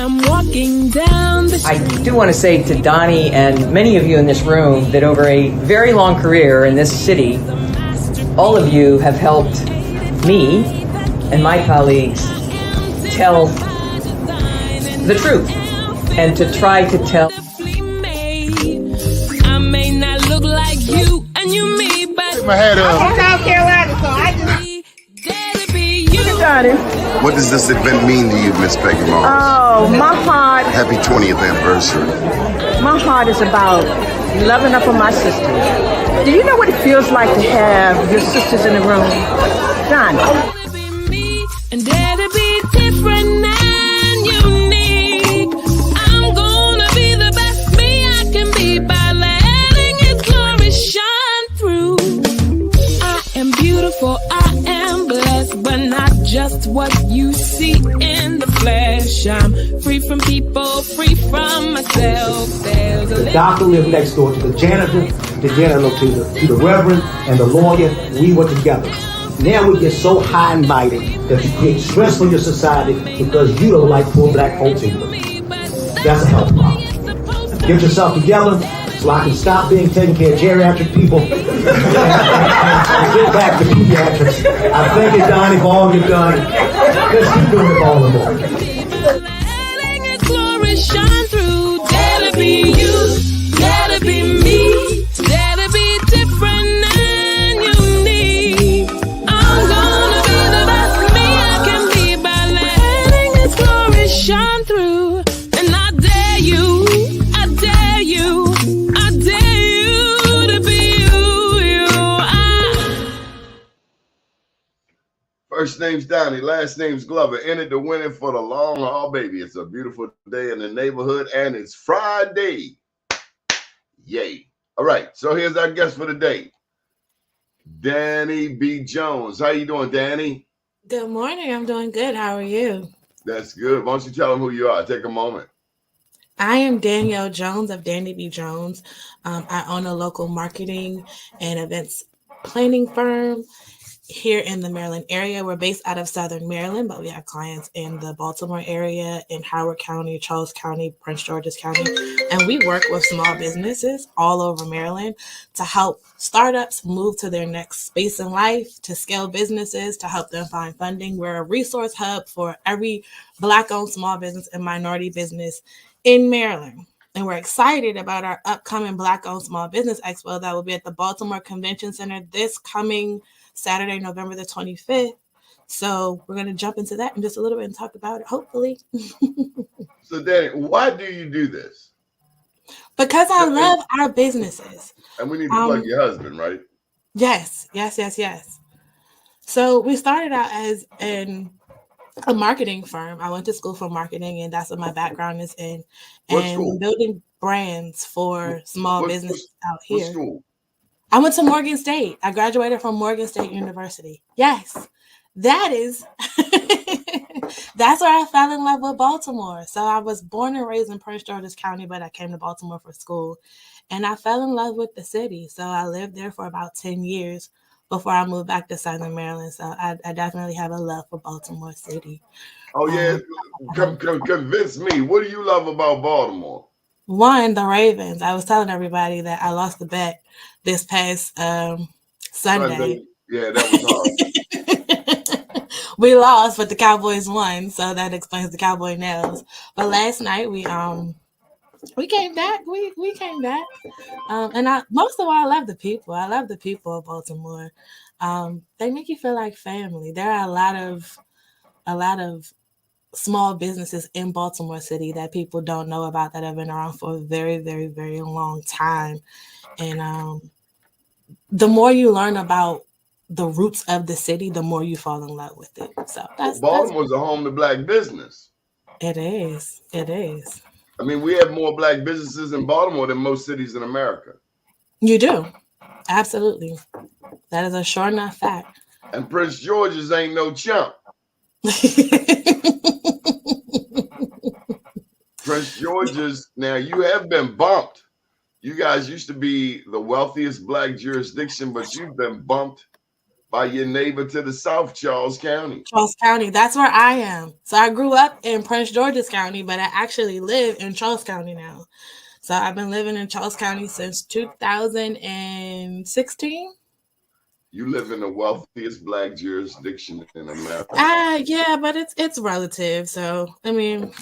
I'm walking down the I do want to say to Danie and many of you in this room that over a very long career in this city, all of you have helped me and my colleagues tell the truth and to try to tell. I may not look like you and you me, but my head up. I'm from South Carolina, so I just... What does this event mean to you, Miss Peggy Moss? Oh, my heart, Happy 20th anniversary. my heart is about loving up on my sisters. Do you know what it feels like to have your sisters in the room? Done. And dare to be different and unique. I'm gonna be the best me I can be by letting His glory shine through. I am beautiful, I am blessed, but not just what you see in the flesh. I'm free from people, free from myself. The doctor lived next door to the janitor, to the reverend, and the lawyer. We were together. Now we get so high and mighty that you create stress for your society because you don't like poor black folks either. That's a health problem. Get yourself together so I can stop being taking care of geriatric people and get back to pediatrics. I thank you, Doni, for all you've done. Let's keep doing it all the more. Letting His glory shine through. Dare to be you, dare to be me, dare to be different and unique. I'm gonna be the best me I can be by letting His glory shine through. And I dare you, I dare you, I dare you to be you. First name's Danie, last name's Glover. Entered the winning for the long haul, baby. It's a beautiful day in the neighborhood, and it's Friday. Yay. All right, so here's our guest for the day, Danie B. Jones. How you doing, Danie? Good morning. I'm doing good. How are you? That's good. Why don't you tell them who you are? Take a moment. I am Danielle Jones of Danie B. Jones. I own a local marketing and events planning firm here in the Maryland area. We're based out of Southern Maryland, but we have clients in the Baltimore area, in Howard County, Charles County, Prince George's County. And we work with small businesses all over Maryland to help startups move to their next space in life, to scale businesses, to help them find funding. We're a resource hub for every Black-owned small business and minority business in Maryland. And we're excited about our upcoming Black-owned Small Business Expo that will be at the Baltimore Convention Center this coming Saturday, November the 25th. So we're going to jump into that in just a little bit and talk about it, hopefully. So, Danie, why do you do this? Because I love our businesses. And we need to plug your husband, right? Yes. So we started out as a marketing firm. I went to school for marketing, and that's what my background is in. And building brands for small businesses out here. What school? I went to Morgan State. I graduated from Morgan State University. Yes, that's where I fell in love with Baltimore. So I was born and raised in Prince George's County, but I came to Baltimore for school. And I fell in love with the city. So I lived there for about 10 years before I moved back to Southern Maryland. So I definitely have a love for Baltimore City. Oh, yeah. Convince me. What do you love about Baltimore? One, the Ravens. I was telling everybody that I lost the bet this past Sunday. Yeah, that was hard. We lost, but the Cowboys won, so that explains the Cowboy nails. But last night we came back. We came back, and most of all, I love the people. I love the people of Baltimore. They make you feel like family. There are a lot of small businesses in Baltimore City that people don't know about that have been around for a very, very, very long time. And the more you learn about the roots of the city, the more you fall in love with it. So Baltimore's a home to Black business. It is. I mean, we have more Black businesses in Baltimore than most cities in America. You do. Absolutely. That is a sure enough fact. And Prince George's ain't no chump. Prince George's, now you have been bumped. You guys used to be the wealthiest Black jurisdiction, but you've been bumped by your neighbor to the south, Charles County. Charles County. That's where I am. So I grew up in Prince George's County, but I actually live in Charles County now. So I've been living in Charles County since 2016. You live in the wealthiest black jurisdiction in America. Yeah, but it's relative. So I mean,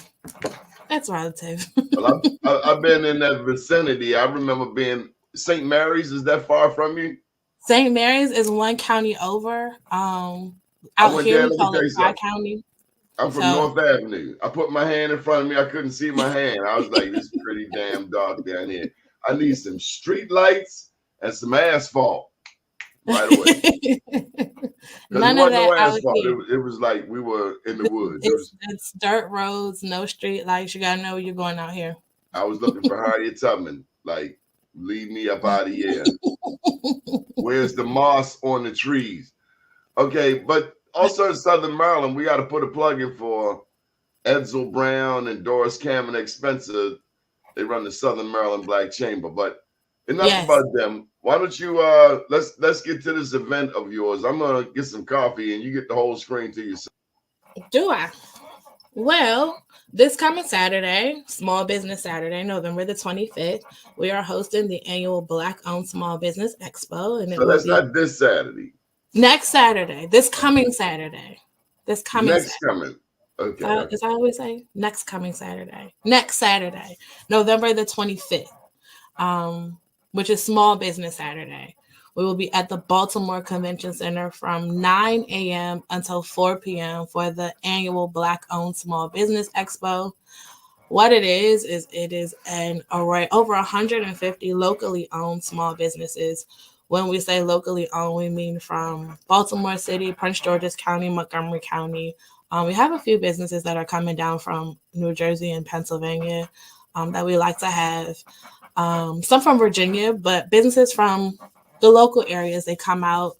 it's relative. Well, I've been in that vicinity. I remember being St. Mary's. Is that far from you? St. Mary's is one county over. Out here we call it Tri-County. I'm from North Avenue. I put my hand in front of me. I couldn't see my hand. I was like, this is pretty damn dark down here. I need some street lights and some asphalt right away. None of that. No asphalt. It was like we were in the woods. It's dirt roads, no street lights. You gotta know where you're going out here. I was looking for Harriet Tubman. Like, leave me up out of here. Where's the moss on the trees? Okay, but also in Southern Maryland, we got to put a plug in for Edsel Brown and Doris Cameron Spencer. They run the Southern Maryland Black Chamber. But enough about them. Why don't you let's get to this event of yours. I'm gonna get some coffee and you get the whole screen to yourself. Do I? Well, this coming Saturday, Small Business Saturday, November the 25th, we are hosting the annual Black-owned Small Business Expo. And so that's not this Saturday. Next Saturday. This coming Saturday. Okay. As I always say, next coming Saturday. Next Saturday, November the 25th, which is Small Business Saturday. We will be at the Baltimore Convention Center from 9 a.m. until 4 p.m. for the annual Black-owned Small Business Expo. What it is an array over 150 locally owned small businesses. When we say locally owned, we mean from Baltimore City, Prince George's County, Montgomery County. We have a few businesses that are coming down from New Jersey and Pennsylvania that we like to have. Some from Virginia, but businesses from the local areas, they come out.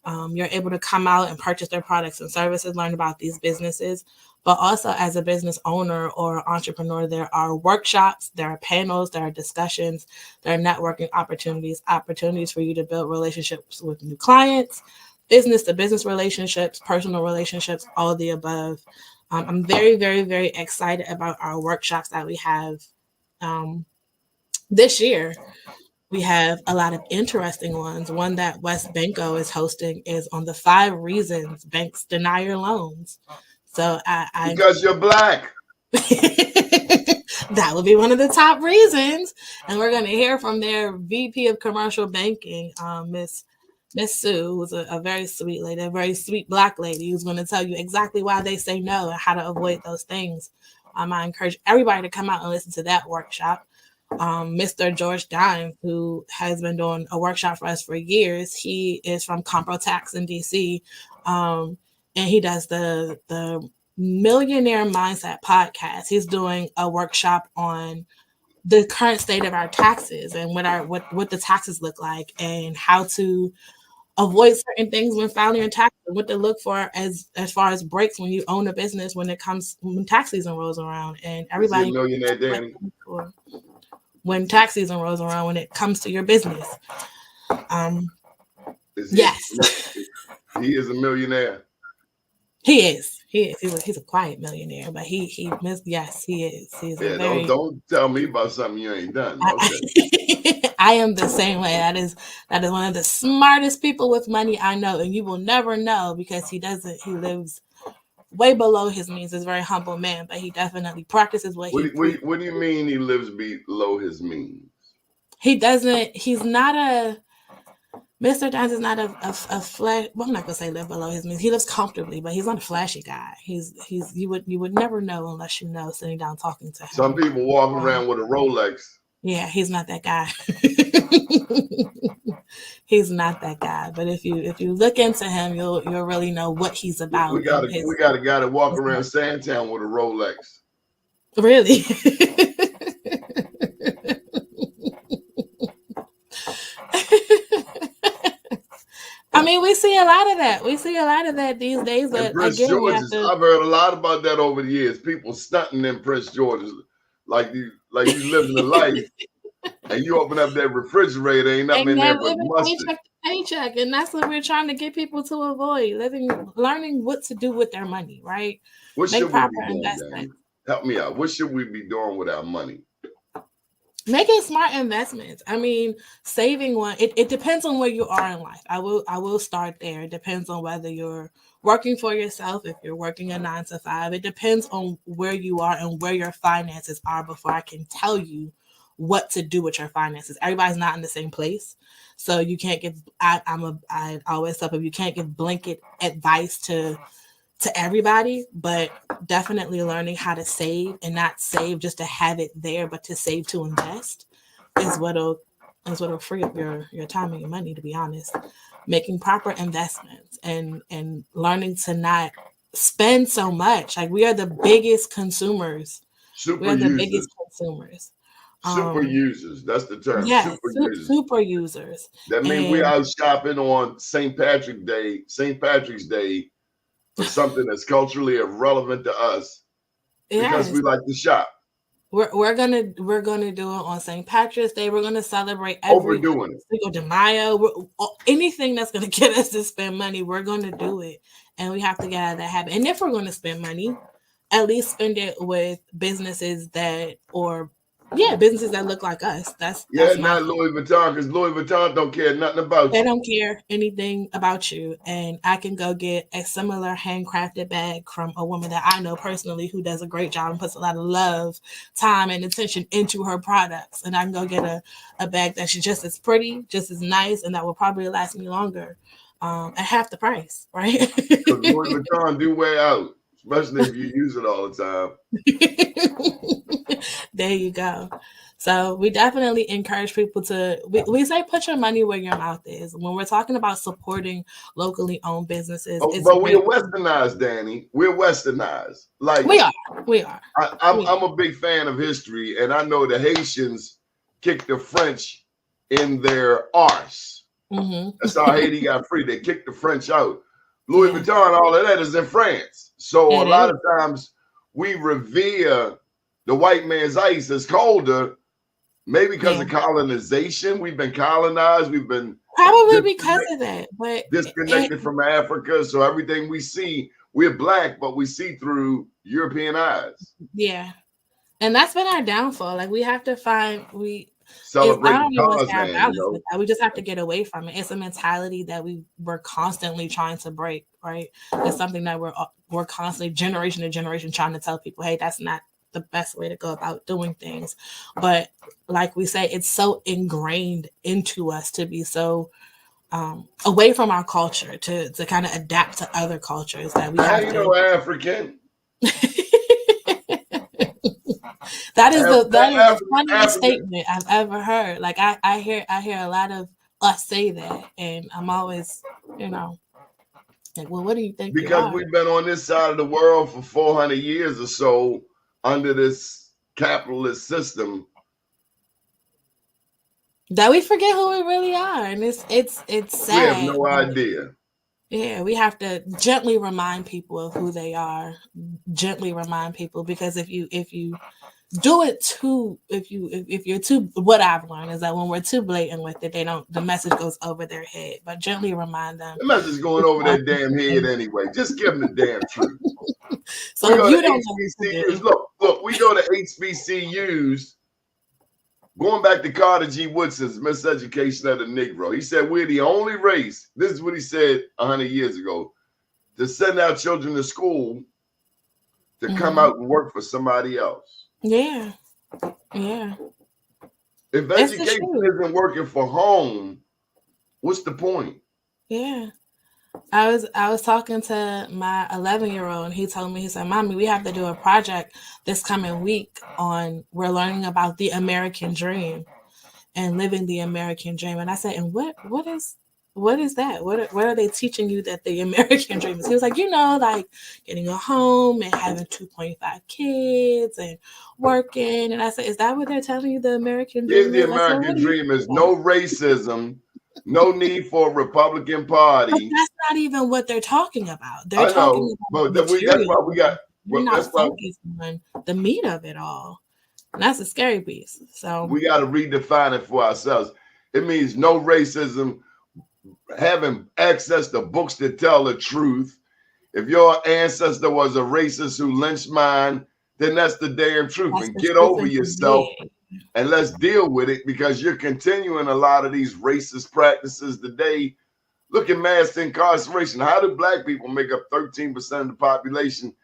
You're able to come out and purchase their products and services, learn about these businesses. But also as a business owner or entrepreneur, there are workshops, there are panels, there are discussions, there are networking opportunities for you to build relationships with new clients, business-to-business relationships, personal relationships, all of the above. I'm very, very, very excited about our workshops that we have this year. We have a lot of interesting ones. One that West Banco is hosting is on the 5 reasons banks deny your loans. So because you're black. That would be one of the top reasons. And we're going to hear from their VP of Commercial Banking, Miss Sue, who's a very sweet lady, a very sweet black lady who's going to tell you exactly why they say no and how to avoid those things. I encourage everybody to come out and listen to that workshop. Mr. George Danie, who has been doing a workshop for us for years, he is from Compro Tax in DC. And he does the Millionaire Mindset podcast. He's doing a workshop on the current state of our taxes and what the taxes look like and how to avoid certain things when filing your taxes, what to look for as far as breaks when you own a business when tax season rolls around. And everybody Millionaire Danie. When tax season rolls around, when it comes to your business. Yes. He is a millionaire. He is. He's a quiet millionaire, but yes, he is. He's don't tell me about something you ain't done. Okay. I am the same way. That is one of the smartest people with money I know, and you will never know because he lives way below his means. He's a very humble man, but he definitely practices what do you mean he lives below his means? Mr. Dines is not a flash. Well, I'm not gonna say live below his means. He lives comfortably, but he's not a flashy guy. You would never know unless you know sitting down talking to him. Some people walk around with a Rolex. Yeah, he's not that guy. He's not that guy. But if you look into him, you'll really know what he's about. We got a guy that walk around Sandtown with a Rolex. Really? I mean, we see a lot of that. These days. But Prince George's, I've heard a lot about that over the years. People stunting in Prince George's like you living a life, and you open up that refrigerator, ain't nothing in there but mustard. paycheck, and that's what we're trying to get people to avoid: learning what to do with their money, right? What Make should we proper be doing, Danny? investments. Help me out. What should we be doing with our money? Making smart investments. I mean, saving one. It depends on where you are in life. I will start there. It depends on whether you're working for yourself, if you're working a 9 to 5. It depends on where you are and where your finances are before I can tell you what to do with your finances. Everybody's not in the same place, so you can't give. I always tell people you can't give blanket advice to everybody, but definitely learning how to save, and not save just to have it there, but to save to invest is what'll free up your time and your money, to be honest. Making proper investments and learning to not spend so much. Like, we are the biggest consumers. We Super are the users. biggest consumers. Super users. That's the term. Yes, Super users. super users. That means we And out shopping on St. Patrick's Day for something that's culturally irrelevant to us because yes, we like to shop. we're gonna do it on St. Patrick's Day. We're gonna celebrate every Overdoing it. Cinco de Mayo. Anything that's gonna get us to spend money, we're gonna do it, and we have to get out of that habit. And if we're gonna spend money, at least spend it with businesses businesses that look like us. Yeah, That's my not thing. Louis Vuitton, because Louis Vuitton don't care nothing about They you. don't care anything about you, and I can go get a similar handcrafted bag from a woman that I know personally who does a great job and puts a lot of love, time, and attention into her products. And I can go get a bag that's just as pretty, just as nice, and that will probably last me longer, at half the price, right? Because Louis Vuitton do wear out, especially if you use it all the time. There you go. So we definitely encourage people we say put your money where your mouth is. When we're talking about supporting locally owned businesses, Oh, it's but we great. are westernized, Danny. We're westernized. Like We are. We are. I'm a big fan of history, and I know the Haitians kicked the French in their arse. Mm-hmm. That's how Haiti got free. They kicked the French out. Louis Yeah. Vuitton, all of that is in France. So a It lot is. of times we revere the white man's ice as colder, maybe because Yeah. of colonization. We've been colonized. We've been Probably because of that. But disconnected from Africa. So everything we see, we're black, but we see through European eyes. yeah. And that's been our downfall. Like, we have to find I Celebrating don't even want to say our Tarzan, balance with that. We just have to get away from it. It's a mentality that we're constantly trying to break, right? It's something that we're constantly, generation to generation, trying to tell people, hey, that's not the best way to go about doing things. But like we say, it's so ingrained into us to be so away from our culture, to kind of adapt to other cultures, that we How have you to. know African? That is the funniest African. statement I've ever heard. Like, I hear a lot of us say that, and I'm always, like, well, what do you think you Because are? we've been on this side of the world for 400 years or so under this capitalist system. That we forget who we really are, and it's sad. We have no idea. Yeah, we have to gently remind people of who they are. Gently remind people, because if you do it too, if you're too, what I've learned is that when we're too blatant with it, the message goes over their head. But gently remind them. The message is going over their damn head anyway. Just give them the damn truth. So We go you to don't know what to HBCUs. do. Look, we go to HBCUs. Going back to Carter G. Woodson's Miseducation of the Negro. He said, we're the only race, this is what he said 100 years ago, to send our children to school to come out and work for somebody else. Yeah. Yeah. If It's the education truth. isn't working for home, what's the point? Yeah. I was talking to my 11-year-old, and he told me, he said, Mommy, we have to do a project this coming week we're learning about the American dream and living the American dream. And I said, and what is that? What are they teaching you that the American dream is? He was like, like getting a home and having 2.5 kids and working. And I said, is that what they're telling you the American Here's dream the is? I said, American what do you dream think is about no it? racism, no need for a Republican But Party. that's not even what they're talking about. I They're talking know, about but that's why we got, You're that's not why focused on the meat of it all. And that's a scary piece. So we got to redefine it for ourselves. It means no racism. having access to books that tell the truth. If your ancestor was a racist who lynched mine, then that's the damn truth. That's And the get truth over of the yourself day. and let's deal with it, because you're continuing a lot of these racist practices today. Look at mass incarceration. How do black people make up 13% of the population,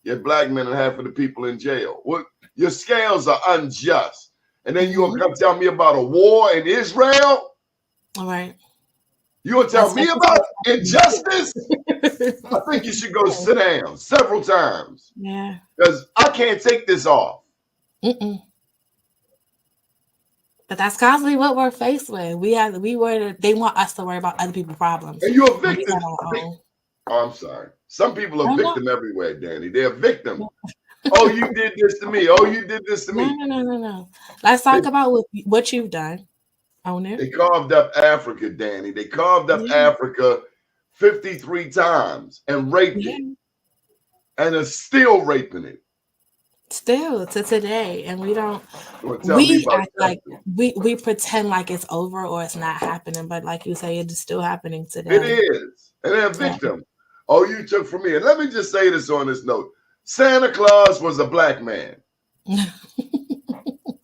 yet black men are half of the people in jail? What? Your scales are unjust. And then you gonna come tell me about a war in Israel? All right. You gonna tell me about injustice? I think you should go sit down several times. Yeah. Because I can't take this off. Mm-mm. But that's constantly what we're faced with. They want us to worry about other people's problems. And you're a victim. Oh, I'm sorry. Some people are victim everywhere, Danie. They're a victim. Oh, you did this to me. Oh, you did this to me. No. Let's talk about what you've done. Own it. They carved up Africa, Danie. They carved up Africa 53 times and raped it. And are still raping it. Still to today. And we act like we pretend like it's over or it's not happening. But like you say, it is still happening today. It is. And they're a victim. Oh, you took from me. And let me just say this on this note. Santa Claus was a black man.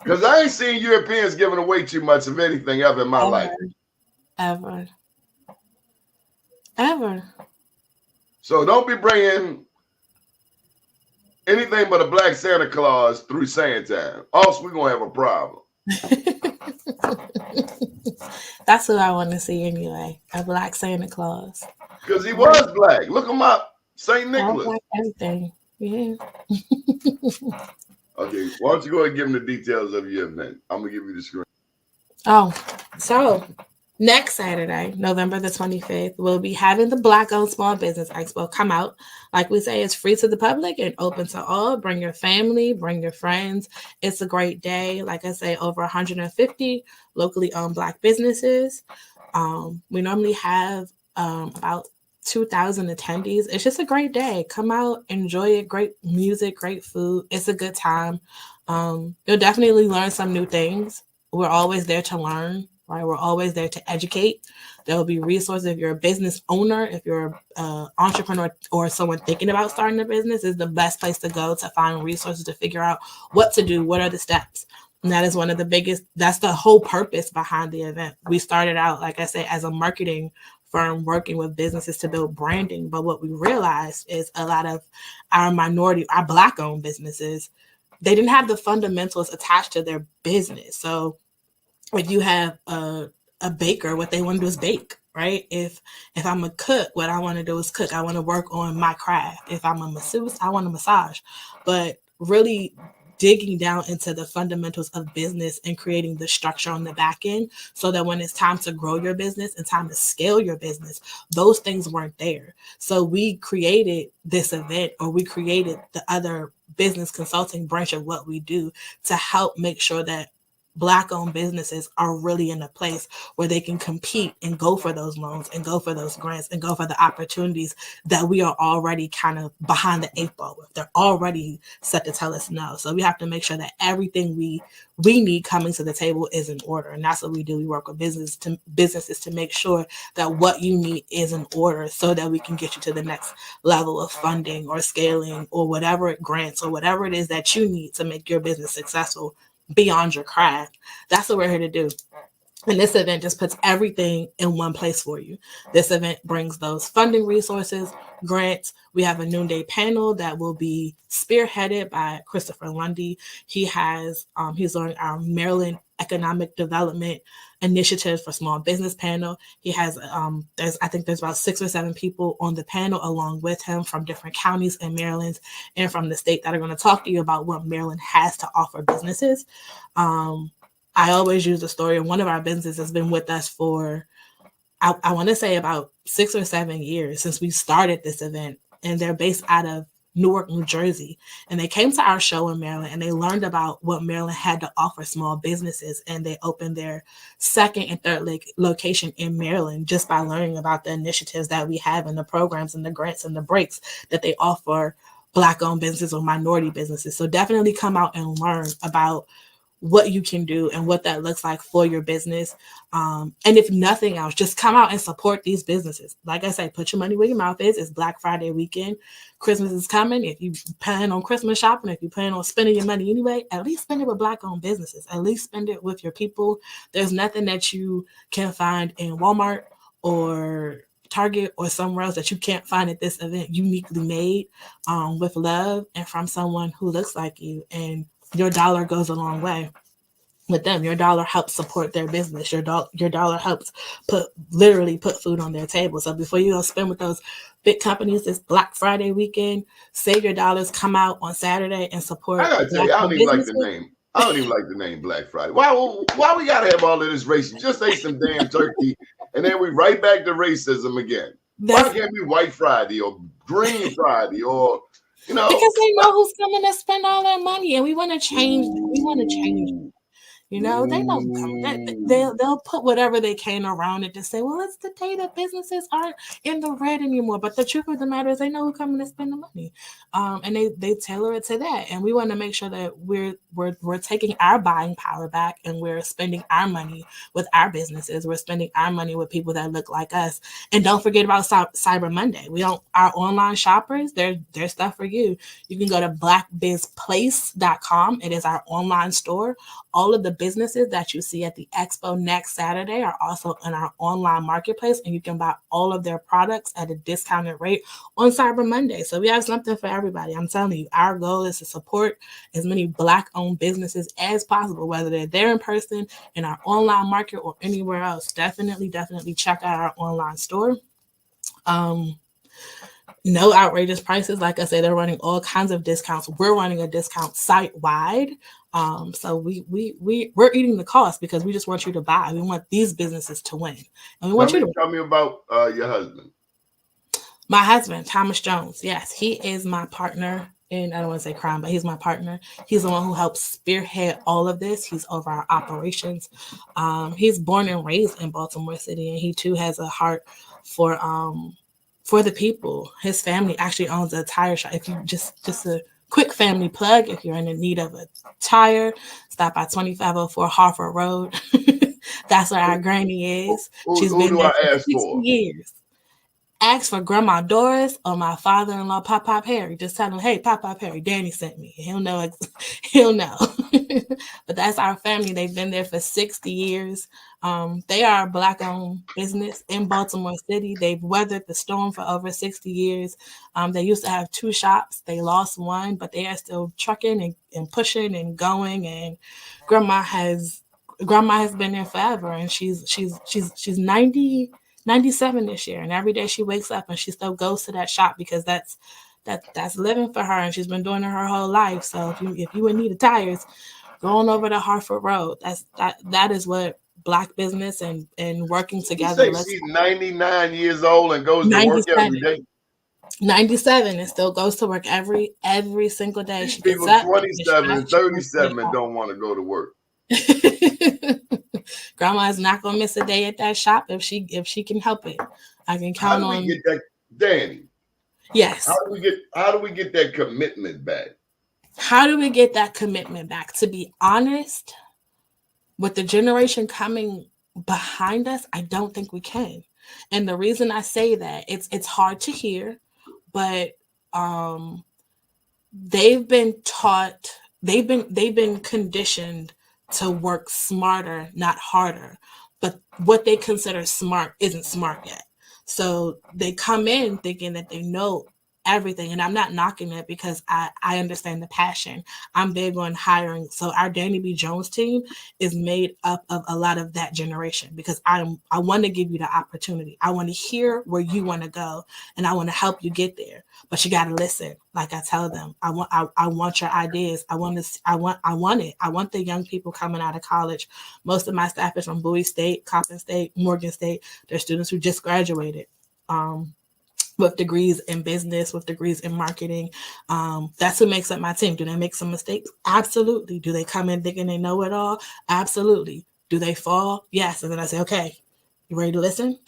Because I ain't seen Europeans giving away too much of anything ever in my life. Ever. So don't be bringing anything but a black Santa Claus through Santa. Else we're going to have a problem. That's what I want to see anyway. A black Santa Claus. Because he was black. Look him up. St. Nicholas. Like everything. Yeah. Okay, why don't you go ahead and give them the details of your event? I'm going to give you the screen. Oh, so next Saturday, November the 25th, we'll be having the Black-owned Small Business Expo come out. Like we say, it's free to the public and open to all. Bring your family, bring your friends. It's a great day. Like I say, over 150 locally owned Black businesses. We normally have about 2,000 attendees. It's just a great day. Come out, enjoy it. Great music, great food. It's a good time. You'll definitely learn some new things. We're always there to learn, right? We're always there to educate. There will be resources. If you're a business owner, if you're an entrepreneur or someone thinking about starting a business, is the best place to go to find resources to figure out what to do. What are the steps? And that is one of the biggest, that's the whole purpose behind the event. We started out, like I said, as a marketing firm working with businesses to build branding. But what we realized is a lot of our Black-owned businesses, they didn't have the fundamentals attached to their business. So if you have a baker, what they want to do is bake, right? If I'm a cook, what I want to do is cook. I want to work on my craft. If I'm a masseuse, I want to massage. But really digging down into the fundamentals of business and creating the structure on the back end so that when it's time to grow your business and time to scale your business, those things weren't there. So we created this event, or we created the other business consulting branch of what we do to help make sure that Black-owned businesses are really in a place where they can compete and go for those loans and go for those grants and go for the opportunities that we are already kind of behind the 8 ball with. They're already set to tell us no. So we have to make sure that everything we need coming to the table is in order. And that's what we do. We work with businesses to make sure that what you need is in order so that we can get you to the next level of funding or scaling or whatever grants or whatever it is that you need to make your business successful beyond your craft. That's what we're here to do. And this event just puts everything in one place for you. This event brings those funding resources, grants. We have a noonday panel that will be spearheaded by Christopher Lundy. He's on our Maryland Economic Development Initiative for Small Business panel. He has, I think there's about 6 or 7 people on the panel along with him from different counties in Maryland and from the state that are going to talk to you about what Maryland has to offer businesses. I always use the story of one of our businesses has been with us for, I want to say about 6 or 7 years since we started this event. And they're based out of Newark, New Jersey. And they came to our show in Maryland and they learned about what Maryland had to offer small businesses. And they opened their second and third location in Maryland just by learning about the initiatives that we have and the programs and the grants and the breaks that they offer Black-owned businesses or minority businesses. So definitely come out and learn about what you can do and what that looks like for your business. And if nothing else, just come out and support these businesses. Like I say, put your money where your mouth is. It's Black Friday weekend. Christmas is coming. If you plan on Christmas shopping, if you plan on spending your money anyway, at least spend it with Black-owned businesses. At least spend it with your people. There's nothing that you can find in Walmart or Target or somewhere else that you can't find at this event, uniquely made with love and from someone who looks like you. And your dollar goes a long way with them. Your dollar helps support their business. Your dollar helps literally put food on their table. So before you go spend with those big companies this Black Friday weekend, save your dollars, come out on Saturday and support. I gotta tell you, I don't even like the name. I don't even like the name Black Friday. Why we gotta have all of this racism? Just say some damn turkey, and then we right back to racism again. Why can't we White Friday or Green Friday or because they know who's coming to spend all that money, and we want to change. We want to change. They know they'll put whatever they can around it to say, well, it's the day that businesses aren't in the red anymore. But the truth of the matter is they know who's coming to spend the money. And they tailor it to that. And we want to make sure that we're taking our buying power back, and we're spending our money with our businesses. We're spending our money with people that look like us. And don't forget about Cyber Monday. Our online shoppers, there's stuff for you. You can go to blackbizplace.com. It is our online store. All of the businesses that you see at the Expo next Saturday are also in our online marketplace, and you can buy all of their products at a discounted rate on Cyber Monday. So we have something for everybody. I'm telling you, our goal is to support as many Black-owned businesses as possible, whether they're there in person, in our online market, or anywhere else. Definitely check out our online store. No outrageous prices. Like I said, they're running all kinds of discounts. We're running a discount site-wide. So we're eating the cost because we just want you to buy. We want these businesses to win. And we want you to tell me about your husband. My husband, Thomas Jones. Yes, he is my partner. And I don't want to say crime, but he's my partner. He's the one who helps spearhead all of this. He's over our operations. He's born and raised in Baltimore City, and he too has a heart for the people. His family actually owns a tire shop. If you just a quick family plug, if you're in the need of a tire, stop by 2504 Harford Road. That's where our granny is. She's been there for 60 years. Ask for Grandma Doris or my father-in-law, Pop Harry. Just tell him, hey, Pop Harry, Danie sent me. He'll know. He'll know. But that's our family. They've been there for 60 years. They are a Black-owned business in Baltimore City. They've weathered the storm for over 60 years. They used to have 2 shops. They lost one, but they are still trucking and pushing and going. And Grandma has been there forever, and she's 97 this year, and every day she wakes up and she still goes to that shop because that's living for her, and she's been doing it her whole life. So if you would need a tires, going over to Harford Road, that is what Black business and working together. She's 99 years old and goes to work every day. 97 and still goes to work every single day. She people gets up, 27 and 37 and don't want to go to work. Grandma is not gonna miss a day at that shop if she can help it. I can count on. How do we get that, Danie? Yes. How do we get that commitment back? How do we get that commitment back? To be honest, with the generation coming behind us, I don't think we can. And the reason I say that, it's hard to hear, but they've been taught, they've been conditioned to work smarter, not harder. But what they consider smart isn't smart yet. So they come in thinking that they know everything. And I'm not knocking it because I understand the passion. I'm big on hiring. So our Danie B. Jones team is made up of a lot of that generation because I want to give you the opportunity. I want to hear where you want to go, and I want to help you get there. But you got to listen. Like I tell them, I want your ideas. I want it. I want the young people coming out of college. Most of my staff is from Bowie State, Coppin State, Morgan State. They're students who just graduated. With degrees in business, with degrees in marketing. That's what makes up my team. Do they make some mistakes? Absolutely. Do they come in thinking they know it all? Absolutely. Do they fall? Yes. And then I say, okay, you ready to listen?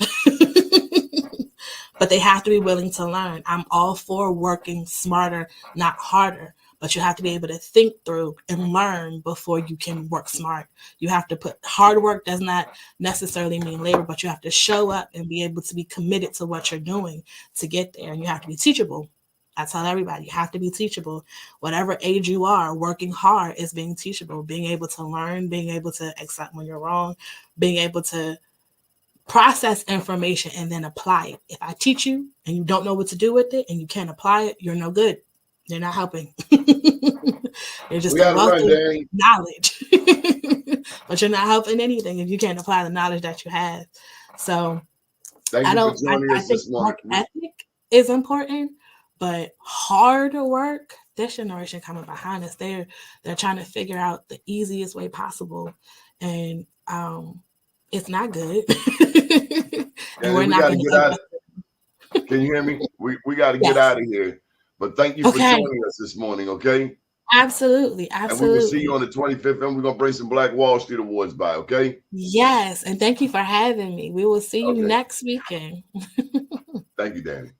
But they have to be willing to learn. I'm all for working smarter, not harder. but you have to be able to think through and learn before you can work smart. You have to put hard work does not necessarily mean labor, but you have to show up and be able to be committed to what you're doing to get there. And you have to be teachable. I tell everybody, you have to be teachable. Whatever age you are, working hard is being teachable, being able to learn, being able to accept when you're wrong, being able to process information and then apply it. If I teach you and you don't know what to do with it and you can't apply it, you're no good. You're not helping. You're just We a gotta wealth run, of Danie. knowledge, but you're not helping anything if you can't apply the knowledge that you have. So Thank you for joining I us think this morning. work ethic is important, but hard work, this generation coming behind us, they're trying to figure out the easiest way possible. And it's not good. And we're We not gotta going get to. out. Can you hear me? We got to get Yes. out of here. But thank you for Okay. joining us this morning, okay? Absolutely. And we will see Absolutely. you on the 25th, and we're going to bring some Black Wall Street Awards by, okay? Yes. And thank you for having me. We will see you Okay. next weekend. Thank you, Danie.